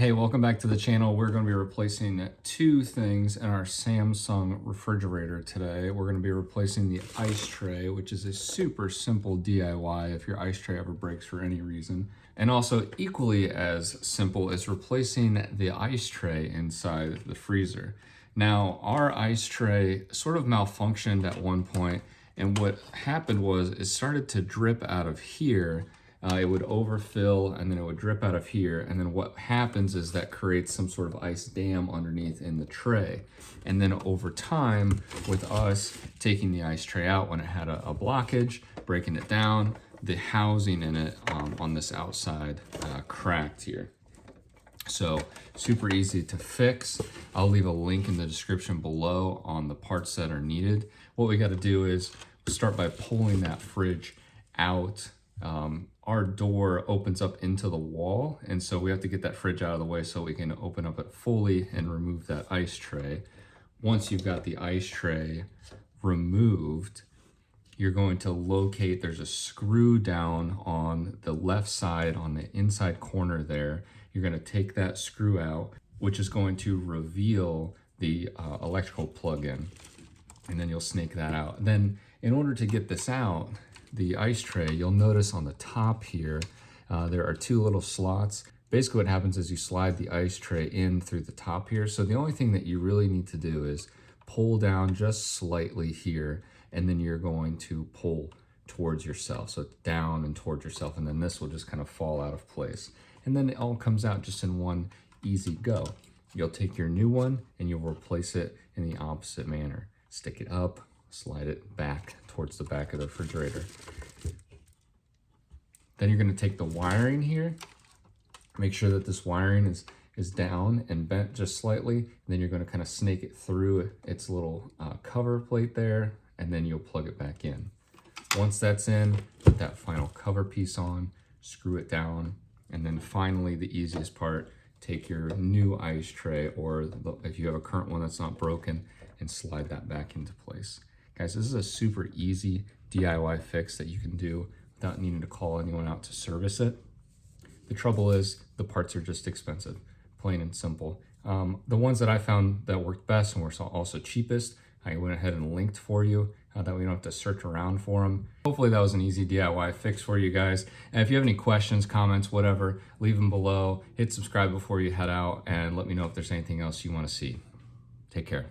Hey, welcome back to the channel. We're going to be replacing two things in our Samsung refrigerator today. We're going to be replacing the ice tray, which is a super simple DIY if your ice tray ever breaks for any reason. And also equally as simple is replacing the ice tray inside the freezer. Now, our ice tray sort of malfunctioned at one point, and what happened was it started to drip out of here. It would overfill and then it would drip out of here. And then what happens is that creates some sort of ice dam underneath in the tray. And then over time, with us taking the ice tray out when it had a blockage, breaking it down, the housing in it on this outside cracked here. So super easy to fix. I'll leave a link in the description below on the parts that are needed. What we got to do is start by pulling that fridge out. Our door opens up into the wall, and so we have to get that fridge out of the way so we can open up it fully and remove that ice tray. Once you've got the ice tray removed, you're going to locate, there's a screw down on the left side on the inside corner there. You're going to take that screw out, which is going to reveal the electrical plug-in, and then you'll snake that out. Then in order to get this out, the ice tray, you'll notice on the top here, there are two little slots. Basically what happens is you slide the ice tray in through the top here. So the only thing that you really need to do is pull down just slightly here, and then you're going to pull towards yourself. So it's down and towards yourself, and then this will just kind of fall out of place. And then it all comes out just in one easy go. You'll take your new one and you'll replace it in the opposite manner. Stick it up, slide it back towards the back of the refrigerator. Then you're going to take the wiring here, make sure that this wiring is down and bent just slightly, and then you're going to kind of snake it through its little cover plate there, and then you'll plug it back in. Once that's in, put that final cover piece on, screw it down, and then finally the easiest part, take your new ice tray, or if you have a current one that's not broken, and slide that back into place. Guys, this is a super easy DIY fix that you can do without needing to call anyone out to service it. The trouble is the parts are just expensive, plain and simple. The ones that I found that worked best and were also cheapest, I went ahead and linked for you that we don't have to search around for them. Hopefully that was an easy DIY fix for you guys. And if you have any questions, comments, whatever, leave them below. Hit subscribe before you head out and let me know if there's anything else you want to see. Take care.